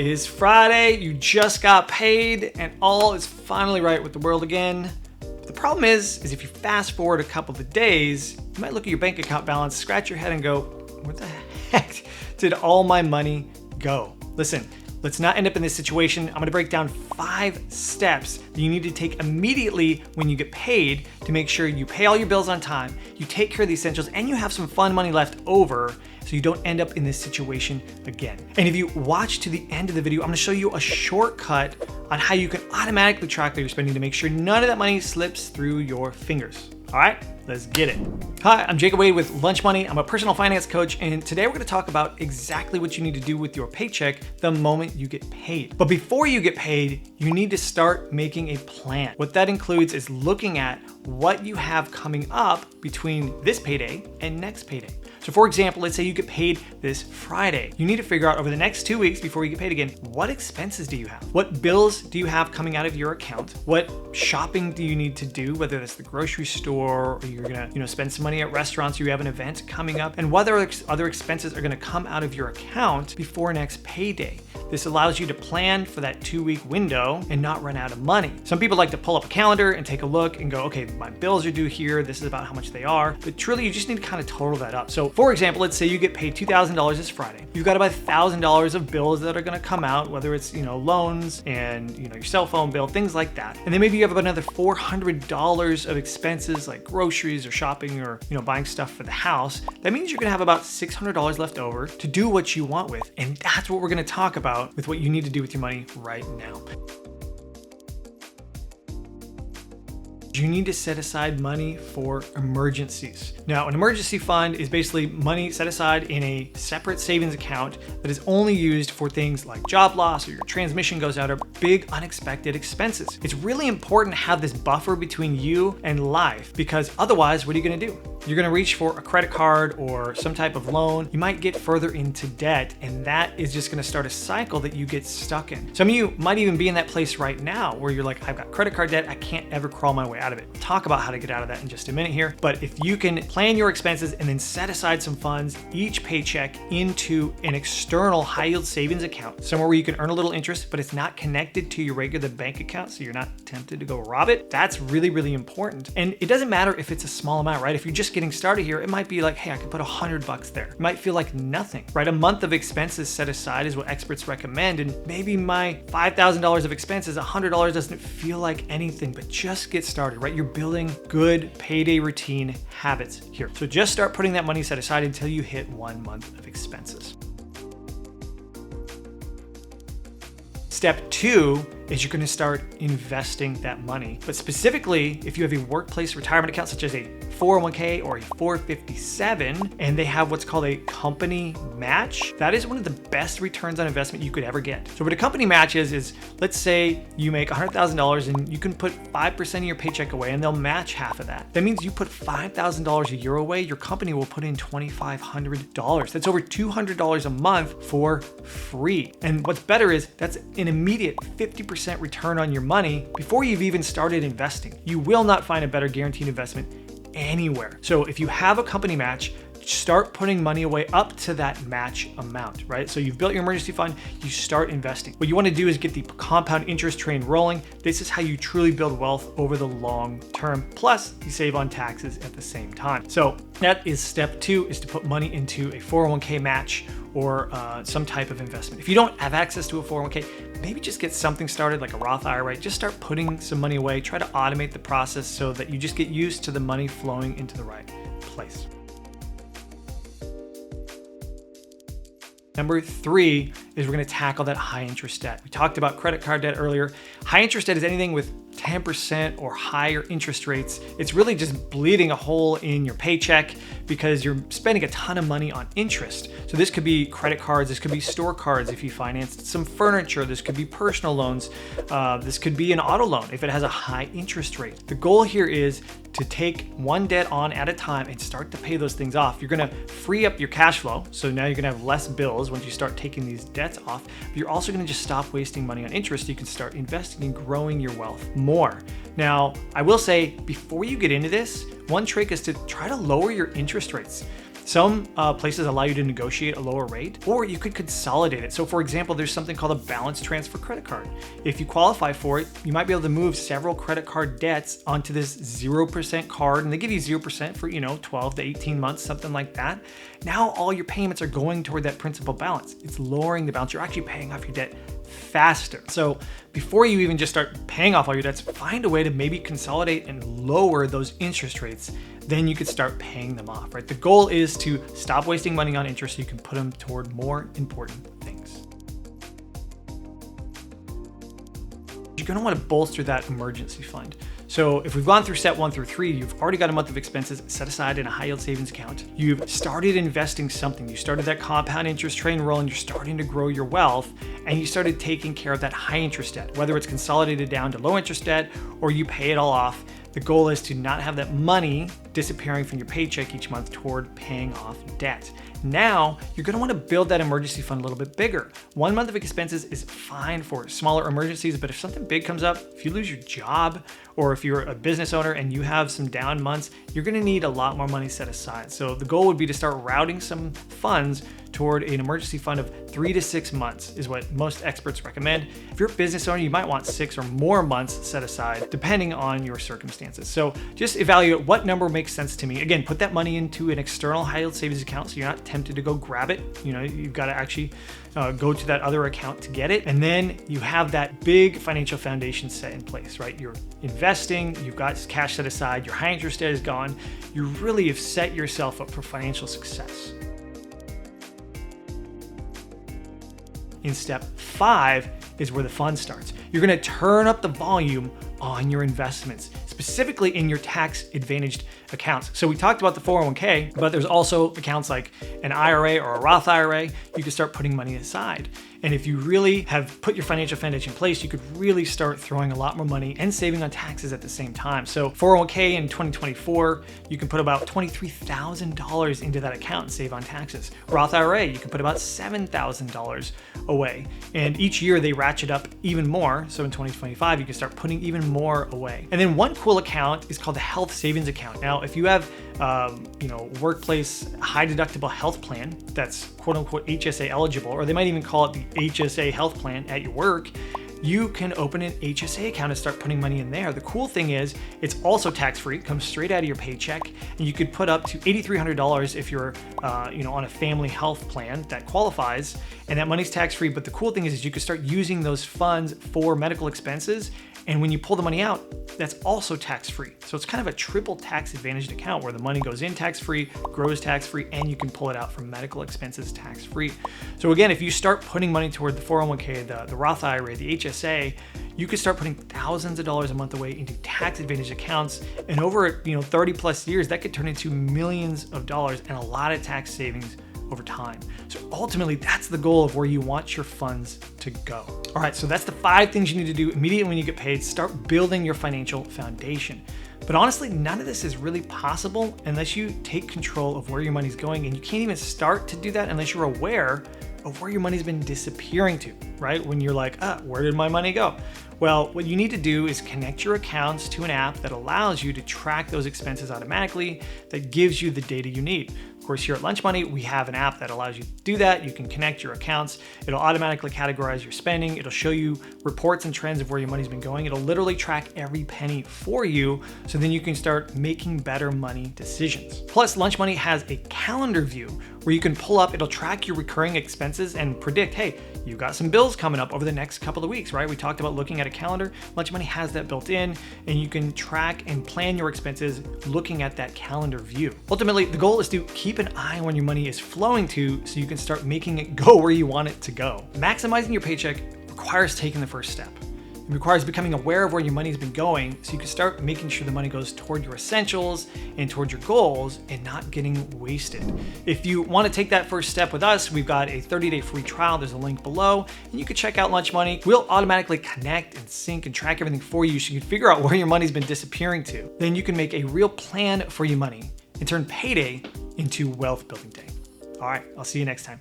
It is Friday, you just got paid, and all is finally right with the world again. But the problem is if you fast forward a couple of days, you might look at your bank account balance, scratch your head and go, where the heck did all my money go? Listen, let's not end up in this situation. I'm gonna break down 5 steps that you need to take immediately when you get paid to make sure you pay all your bills on time, you take care of the essentials, and you have some fun money left over so you don't end up in this situation again. And if you watch to the end of the video, I'm gonna show you a shortcut on how you can automatically track your spending to make sure none of that money slips through your fingers. All right, let's get it. Hi, I'm Jacob Wade with Lunch Money. I'm a personal finance coach, and today we're gonna talk about exactly what you need to do with your paycheck the moment you get paid. But before you get paid, you need to start making a plan. What that includes is looking at what you have coming up between this payday and next payday. So for example, let's say you get paid this Friday. You need to figure out over the next 2 weeks before you get paid again, what expenses do you have? What bills do you have coming out of your account? What shopping do you need to do, whether that's the grocery store or you're gonna spend some money at restaurants or you have an event coming up, and whether other expenses are gonna come out of your account before next payday. This allows you to plan for that 2-week window and not run out of money. Some people like to pull up a calendar and take a look and go, okay, my bills are due here. This is about how much they are. But truly, you just need to kind of total that up. So for example, let's say you get paid $2,000 this Friday. You've got about $1,000 of bills that are gonna come out, whether it's loans and your cell phone bill, things like that. And then maybe you have about another $400 of expenses like groceries or shopping or buying stuff for the house. That means you're gonna have about $600 left over to do what you want with. And that's what we're gonna talk about with what you need to do with your money right now. You need to set aside money for emergencies. Now, an emergency fund is basically money set aside in a separate savings account that is only used for things like job loss or your transmission goes out or big unexpected expenses. It's really important to have this buffer between you and life, because otherwise, what are you gonna do? You're gonna reach for a credit card or some type of loan. You might get further into debt, and that is just gonna start a cycle that you get stuck in. Some of you might even be in that place right now where you're like, I've got credit card debt, I can't ever crawl my way out of it. We'll talk about how to get out of that in just a minute here. But if you can plan your expenses and then set aside some funds each paycheck into an external high yield savings account, somewhere where you can earn a little interest, but it's not connected to your regular bank account, so you're not tempted to go rob it, that's really, really important. And it doesn't matter if it's a small amount, right? If you're just getting started here, it might be like, hey, I can put $100 there. It might feel like nothing, right? A month of expenses set aside is what experts recommend. And maybe my $5,000 of expenses, $100 doesn't feel like anything, but just get started, right? You're building good payday routine habits here. So just start putting that money set aside until you hit 1 month of expenses. Step 2 is you're gonna start investing that money. But specifically, if you have a workplace retirement account, such as a 401k or a 457, and they have what's called a company match, that is one of the best returns on investment you could ever get. So what a company match is let's say you make $100,000 and you can put 5% of your paycheck away and they'll match half of that. That means you put $5,000 a year away, your company will put in $2,500. That's over $200 a month for free. And what's better is that's an immediate 50% return on your money before you've even started investing. You will not find a better guaranteed investment anywhere. So if you have a company match, start putting money away up to that match amount, right? So you've built your emergency fund, you start investing. What you want to do is get the compound interest train rolling. This is how you truly build wealth over the long term. Plus, you save on taxes at the same time. So that is step 2, is to put money into a 401k match or some type of investment. If you don't have access to a 401k, maybe just get something started like a Roth IRA. Just start putting some money away. Try to automate the process so that you just get used to the money flowing into the right place. Number 3 is we're gonna tackle that high interest debt. We talked about credit card debt earlier. High interest debt is anything with 10% or higher interest rates. It's really just bleeding a hole in your paycheck because you're spending a ton of money on interest. So this could be credit cards, this could be store cards if you financed some furniture, this could be personal loans, this could be an auto loan if it has a high interest rate. The goal here is to take one debt on at a time and start to pay those things off. You're gonna free up your cash flow, so now you're gonna have less bills once you start taking these debts off, but you're also gonna just stop wasting money on interest. You can start investing and growing your wealth more. Now, I will say, before you get into this, one trick is to try to lower your interest rates. Some places allow you to negotiate a lower rate, or you could consolidate it. So for example, there's something called a balance transfer credit card. If you qualify for it, you might be able to move several credit card debts onto this 0% card, and they give you 0% for 12 to 18 months, something like that. Now all your payments are going toward that principal balance. It's lowering the balance. You're actually paying off your debt faster. So before you even just start paying off all your debts, find a way to maybe consolidate and lower those interest rates. Then you could start paying them off, right? The goal is to stop wasting money on interest so you can put them toward more important things. You're going to want to bolster that emergency fund. So if we've gone through step 1 through 3, you've already got a month of expenses set aside in a high yield savings account. You've started investing something. You started that compound interest train rolling. You're starting to grow your wealth, and you started taking care of that high interest debt, whether it's consolidated down to low interest debt or you pay it all off. The goal is to not have that money disappearing from your paycheck each month toward paying off debt. Now, you're going to want to build that emergency fund a little bit bigger. 1 month of expenses is fine for smaller emergencies, but if something big comes up, if you lose your job, or if you're a business owner and you have some down months, you're going to need a lot more money set aside. So the goal would be to start routing some funds toward an emergency fund of 3 to 6 months is what most experts recommend. If you're a business owner, you might want 6 or more months set aside depending on your circumstances. So just evaluate what number makes sense to me. Again, put that money into an external high yield savings account so you're not tempted to go grab it. You've got to actually go to that other account to get it. And then you have that big financial foundation set in place, right? You're investing, you've got cash set aside, your high interest debt is gone. You really have set yourself up for financial success. In step 5 is where the fun starts. You're going to turn up the volume on your investments, specifically in your tax advantaged accounts. So we talked about the 401k, but there's also accounts like an IRA or a Roth IRA. You can start putting money aside. And if you really have put your financial foundation in place, you could really start throwing a lot more money and saving on taxes at the same time. So 401k in 2024, you can put about $23,000 into that account and save on taxes. Roth IRA, you can put about $7,000 away. And each year they ratchet up even more. So in 2025, you can start putting even more away. And then one cool account is called the health savings account. Now, if you have workplace high deductible health plan that's quote unquote HSA eligible, or they might even call it the HSA health plan at your work, you can open an HSA account and start putting money in there. The cool thing is it's also tax-free, comes straight out of your paycheck, and you could put up to $8,300 if you're on a family health plan that qualifies, and that money's tax-free. But the cool thing is you can start using those funds for medical expenses, and when you pull the money out, that's also tax-free. So it's kind of a triple tax advantaged account where the money goes in tax-free, grows tax-free, and you can pull it out from medical expenses tax-free. So again, if you start putting money toward the 401k, the Roth IRA, the HSA, you could start putting thousands of dollars a month away into tax advantaged accounts. And over 30 plus years, that could turn into millions of dollars and a lot of tax savings over time. So ultimately, that's the goal of where you want your funds to go. All right, so that's the 5 things you need to do immediately when you get paid. Start building your financial foundation. But honestly, none of this is really possible unless you take control of where your money's going, and you can't even start to do that unless you're aware of where your money's been disappearing to, right? When you're like, where did my money go? Well, what you need to do is connect your accounts to an app that allows you to track those expenses automatically, that gives you the data you need. Of course, here at Lunch Money, we have an app that allows you to do that. You can connect your accounts. It'll automatically categorize your spending. It'll show you reports and trends of where your money's been going. It'll literally track every penny for you, so then you can start making better money decisions. Plus, Lunch Money has a calendar view where you can pull up, it'll track your recurring expenses and predict, hey, you've got some bills coming up over the next couple of weeks, right? We talked about looking at a calendar. Lunch Money has that built in, and you can track and plan your expenses looking at that calendar view. Ultimately, the goal is to keep an eye on where your money is flowing to so you can start making it go where you want it to go. Maximizing your paycheck requires taking the first step. It requires becoming aware of where your money's been going so you can start making sure the money goes toward your essentials and toward your goals and not getting wasted. If you want to take that first step with us, we've got a 30-day free trial. There's a link below, and you can check out Lunch Money. We'll automatically connect and sync and track everything for you so you can figure out where your money's been disappearing to. Then you can make a real plan for your money and turn payday into wealth building day. All right, I'll see you next time.